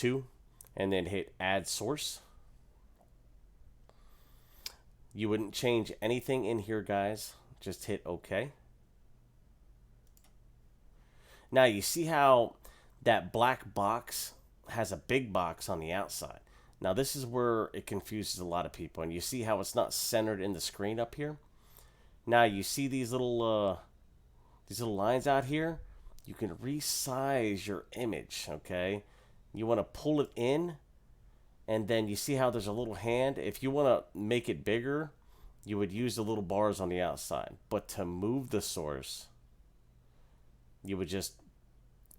2, and then hit add source. You wouldn't change anything in here, guys. Just hit OK. Now you see how that black box has a big box on the outside. Now this is where it confuses a lot of people, and you see how it's not centered in the screen up here. Now you see these little lines out here. You can resize your image. Okay, you want to pull it in, and then you see how there's a little hand. If you want to make it bigger, you would use the little bars on the outside. But to move the source, you would just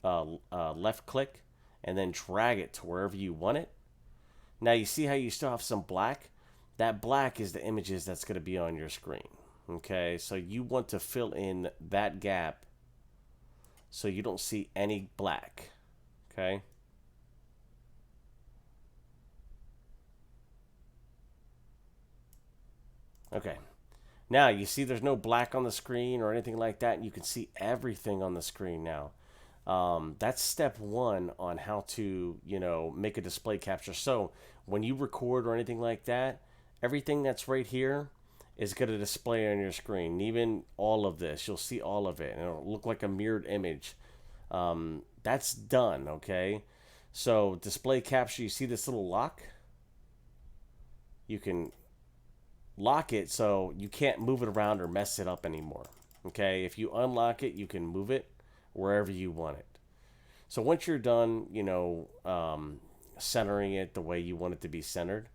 left click and then drag it to wherever you want it. Now you see how you still have some black? That black is the images that's going to be on your screen. Okay, so you want to fill in that gap so you don't see any black. Okay. Okay. Now you see there's no black on the screen or anything like that. You can see everything on the screen now. That's step 1 on how to, make a display capture. So when you record or anything like that, everything that's right here is going to display on your screen. Even all of this, you'll see all of it, and it'll look like a mirrored image. That's done, okay? So display capture, you see this little lock? You can lock it so you can't move it around or mess it up anymore. Okay, if you unlock it, you can move it wherever you want it. So once you're done, centering it the way you want it to be centered,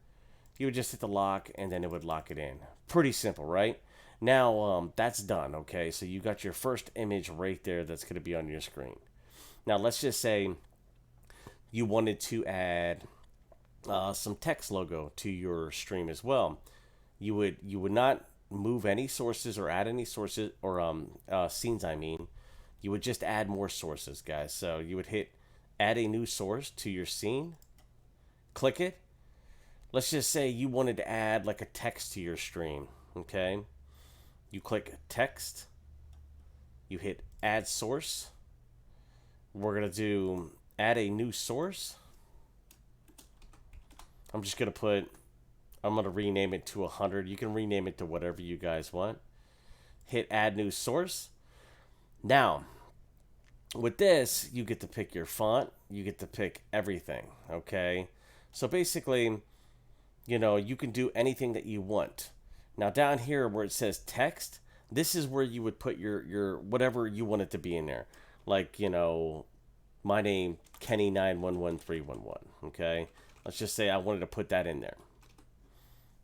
you would just hit the lock and then it would lock it in. Pretty simple, right? Now, that's done, okay? So you got your first image right there that's going to be on your screen. Now, let's just say you wanted to add some text logo to your stream as well. You would not move any sources or add any sources or scenes, I mean. You would just add more sources, guys. So you would hit add a new source to your scene. Click it. Let's just say you wanted to add like a text to your stream, okay? You click text. You hit add source. We're going to do add a new source. I'm going to rename it to 100. You can rename it to whatever you guys want. Hit add new source. Now, with this, you get to pick your font. You get to pick everything, okay? So basically, you can do anything that you want. Now, down here where it says text, this is where you would put your whatever you want it to be in there. Like, my name, Kenny911311, okay? Let's just say I wanted to put that in there.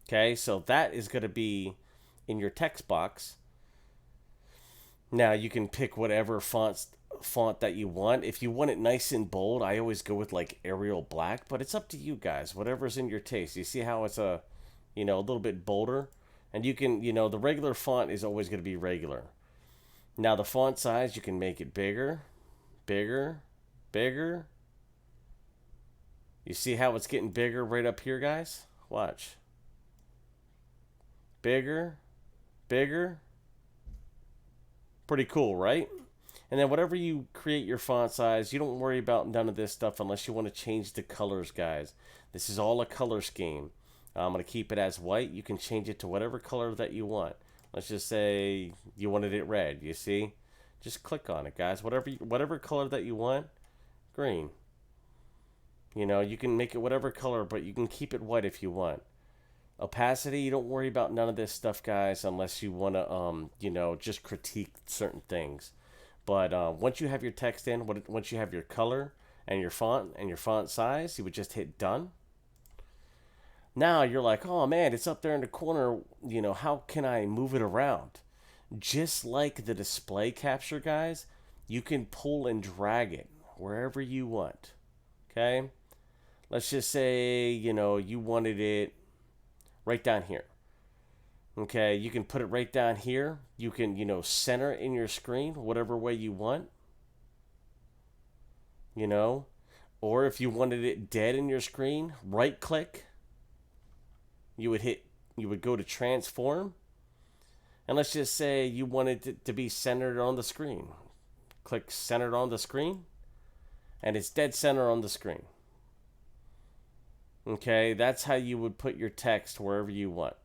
Okay, so that is going to be in your text box. Now you can pick whatever font that you want. If you want it nice and bold, I always go with like Arial Black, but it's up to you guys. Whatever's in your taste. You see how it's a little bit bolder, and you can, the regular font is always going to be regular. Now the font size, you can make it bigger, bigger, bigger. You see how it's getting bigger right up here, guys? Watch. Bigger, bigger. Pretty cool, right? And then whatever you create your font size, you don't worry about none of this stuff unless you want to change the colors, guys. This is all a color scheme. I'm going to keep it as white. You can change it to whatever color that you want. Let's just say you wanted it red, you see? Just click on it, guys. Whatever color that you want, green. You can make it whatever color, but you can keep it white if you want. Opacity, you don't worry about none of this stuff, guys, unless you want to, just critique certain things. But once you have your text in, once you have your color and your font size, you would just hit done. Now you're like, oh man, it's up there in the corner. How can I move it around? Just like the display capture, guys, you can pull and drag it wherever you want. Okay? Let's just say, you wanted it right down here. Okay, you can put it right down here. You can, center it in your screen, whatever way you want. Or if you wanted it dead in your screen, right click. You would go to transform. And let's just say you wanted it to be centered on the screen. Click centered on the screen. And it's dead center on the screen. Okay, that's how you would put your text wherever you want.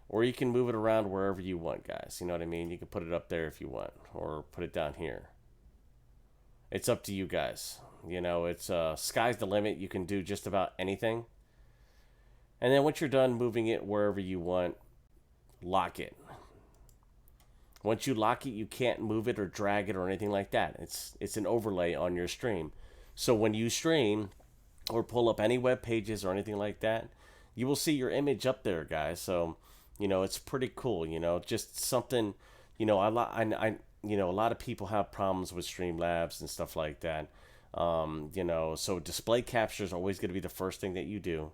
Or you can move it around wherever you want, guys. You know what I mean? You can put it up there if you want, or put it down here. It's up to you guys. You know, it's sky's the limit. You can do just about anything. And then once you're done moving it wherever you want, lock it. Once you lock it, you can't move it or drag it or anything like that. It's an overlay on your stream. So when you stream or pull up any web pages or anything like that, you will see your image up there, guys. So, you know, it's pretty cool, you know, just something, you know, you know, a lot of people have problems with Streamlabs and stuff like that. You know, so display capture is always going to be the first thing that you do.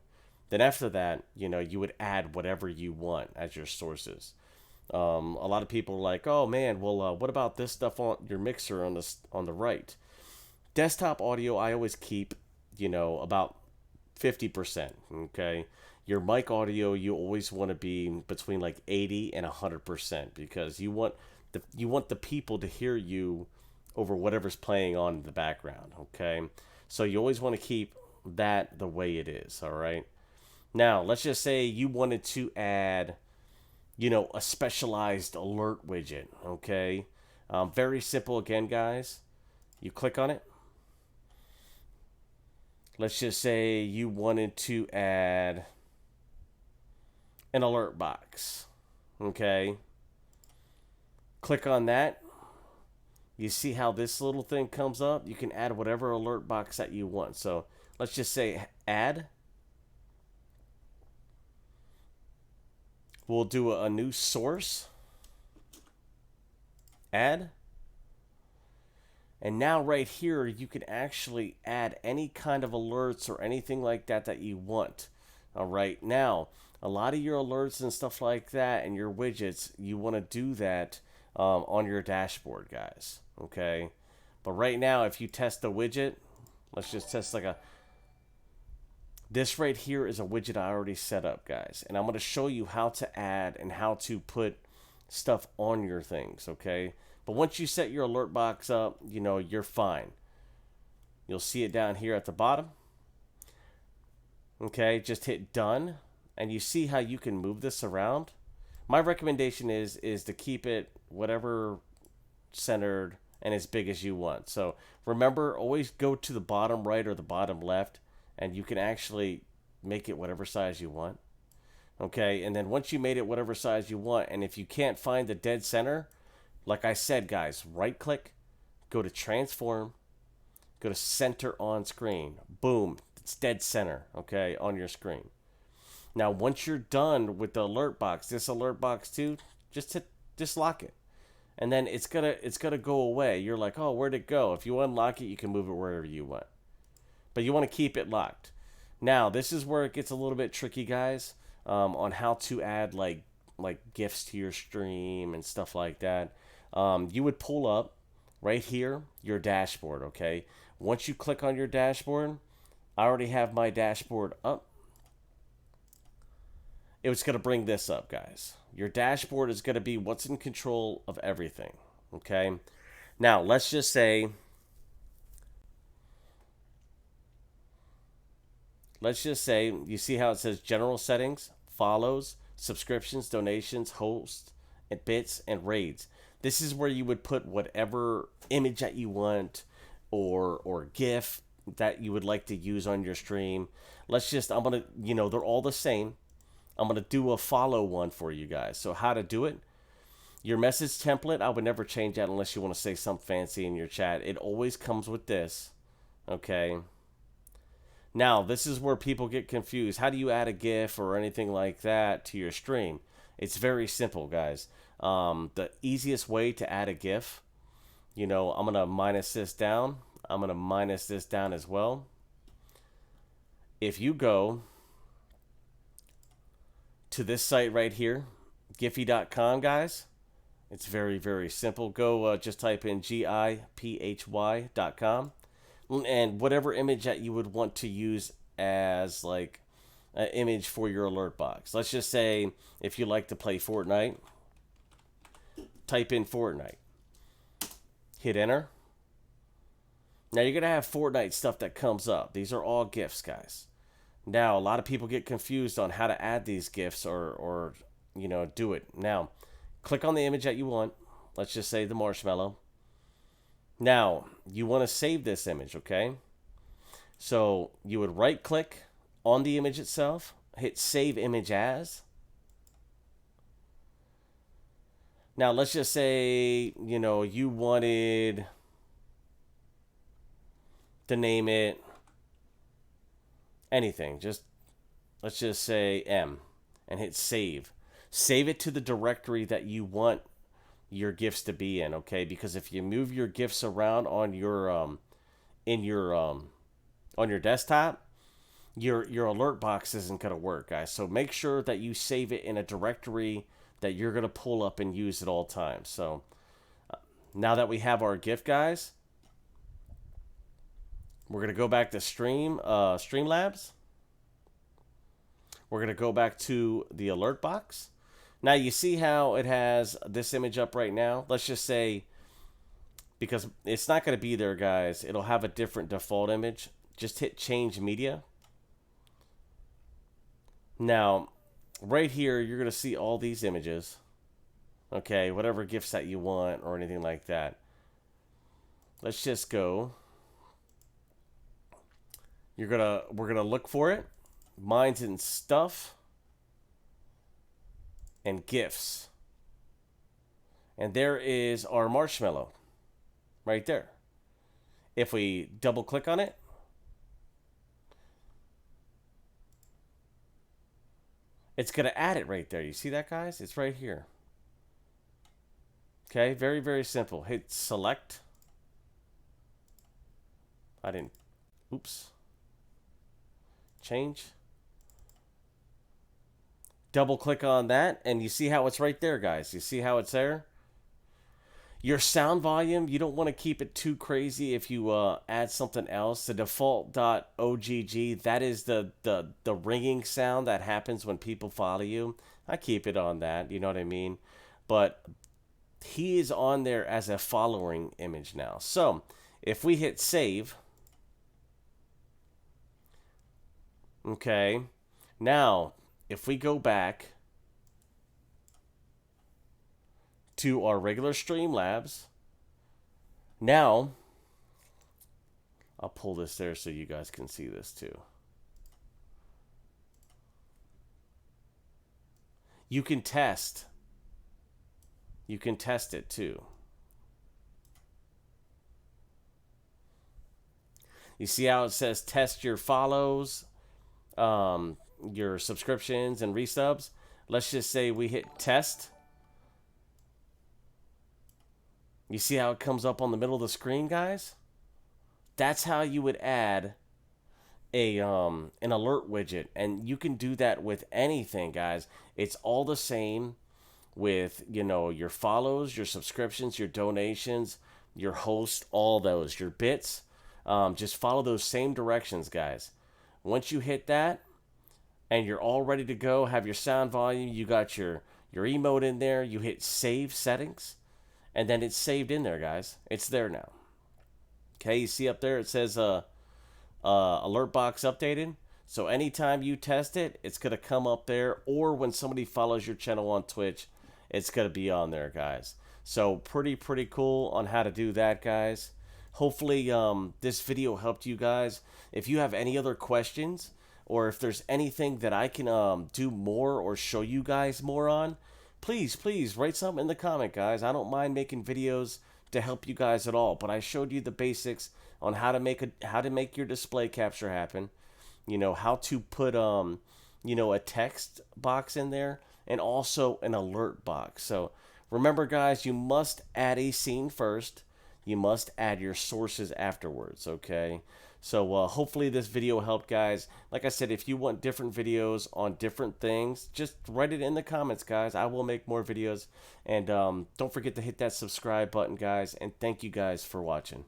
Then after that, you know, you would add whatever you want as your sources. A lot of people are like, oh man, well, what about this stuff on your mixer on the right? Desktop audio, I always keep, you know, about 50%. Okay, your mic audio, you always want to be between like 80 and 100% because you want the people to hear you over whatever's playing on in the background. Okay, so you always want to keep that the way it is. All right. Now, let's just say you wanted to add, you know, a specialized alert widget, okay? Very simple again, guys. You click on it. Let's just say you wanted to add an alert box, okay? Click on that. You see how this little thing comes up? You can add whatever alert box that you want. So let's just say add. We'll do a new source. Add. And now right here, you can actually add any kind of alerts or anything like that that you want. All right. Now, a lot of your alerts and stuff like that and your widgets, you want to do that on your dashboard, guys. Okay. But right now, if you test the widget, let's just test like a... This right here is a widget I already set up, guys. And I'm going to show you how to add and how to put stuff on your things, okay? But once you set your alert box up, you know, you're fine. You'll see it down here at the bottom. Okay, just hit done. And you see how you can move this around. My recommendation is to keep it whatever centered and as big as you want. So remember, always go to the bottom right or the bottom left. And you can actually make it whatever size you want. Okay, and then once you made it whatever size you want, and if you can't find the dead center, like I said, guys, right click, go to transform, go to center on screen. Boom, it's dead center, okay, on your screen. Now, once you're done with the alert box, this alert box too, just lock it. And then it's gonna go away. You're like, oh, where'd it go? If you unlock it, you can move it wherever you want. But you want to keep it locked. Now, this is where it gets a little bit tricky, guys, on how to add like GIFs to your stream and stuff like that. You would pull up right here your dashboard, okay? Once you click on your dashboard, I already have my dashboard up. It was going to bring this up, guys. Your dashboard is going to be what's in control of everything, okay? Now, let's just say... Let's just say, you see how it says general settings, follows, subscriptions, donations, hosts, and bits, and raids. This is where you would put whatever image that you want or GIF that you would like to use on your stream. I'm going to, you know, they're all the same. I'm going to do a follow one for you guys. So how to do it. Your message template, I would never change that unless you want to say something fancy in your chat. It always comes with this, okay? Now, this is where people get confused. How do you add a GIF or anything like that to your stream? It's very simple, guys. The easiest way to add a GIF, you know, I'm going to minus this down. I'm going to minus this down as well. If you go to this site right here, Giphy.com, guys, it's very, very simple. Go just type in GIPHY.com. And whatever image that you would want to use as like an image for your alert box. Let's just say if you like to play Fortnite, type in Fortnite. Hit enter. Now you're going to have Fortnite stuff that comes up. These are all GIFs, guys. Now, a lot of people get confused on how to add these GIFs or do it. Now, click on the image that you want. Let's just say the marshmallow. Now, you want to save this image, okay? So you would right click on the image itself, hit save image as. Now, let's just say, you wanted to name it anything. Let's just say M and hit save. Save it to the directory that you want your GIFs to be in, okay? Because if you move your GIFs around on your on your desktop, your alert box isn't going to work, guys. So make sure that you save it in a directory that you're going to pull up and use at all times. So now that we have our GIF, guys, we're going to go back to Streamlabs. We're going to go back to the alert box. Now you see how it has this image up right now? Let's just say, because it's not going to be there, guys, it'll have a different default image. Just hit change media. Now, right here, you're going to see all these images. Okay, whatever GIFs that you want or anything like that. Let's just go. We're gonna look for it. Mine's in stuff and GIFs. And there is our marshmallow right there. If we double click on it, it's going to add it right there. You see that, guys? It's right here. Okay, very, very simple. Hit select. Oops. Change. Double click on that, and you see how it's right there, guys. You see how it's there? Your sound volume, you don't want to keep it too crazy if you add something else. The default .ogg, that is the ringing sound that happens when people follow you. I keep it on that, you know what I mean? But he is on there as a following image now. So if we hit save, okay, now if we go back to our regular Streamlabs, now I'll pull this there so you guys can see this too. You can test. You can test it too. You see how it says test your follows, your subscriptions and resubs. Let's just say we hit test. You see how it comes up on the middle of the screen, guys? That's how you would add an alert widget, and you can do that with anything, guys. It's all the same with, your follows, your subscriptions, your donations, your hosts, all those, your bits. Just follow those same directions, guys. Once you hit that and you're all ready to go, have your sound volume, you got your emote in there, you hit save settings, and then it's saved in there, guys. It's there now. Okay, you see up there it says alert box updated. So anytime you test it, it's going to come up there, or when somebody follows your channel on Twitch, it's going to be on there, guys. So pretty cool on how to do that, guys. Hopefully this video helped you guys. If you have any other questions, or if there's anything that I can do more or show you guys more on, please write something in the comment, guys. I don't mind making videos to help you guys at all, but I showed you the basics on how to make your display capture happen. How to put a text box in there, and also an alert box. So remember, guys, you must add a scene first. You must add your sources afterwards, okay? So hopefully this video helped, guys. Like I said, if you want different videos on different things, just write it in the comments, guys. I will make more videos. And don't forget to hit that subscribe button, guys. And thank you guys for watching.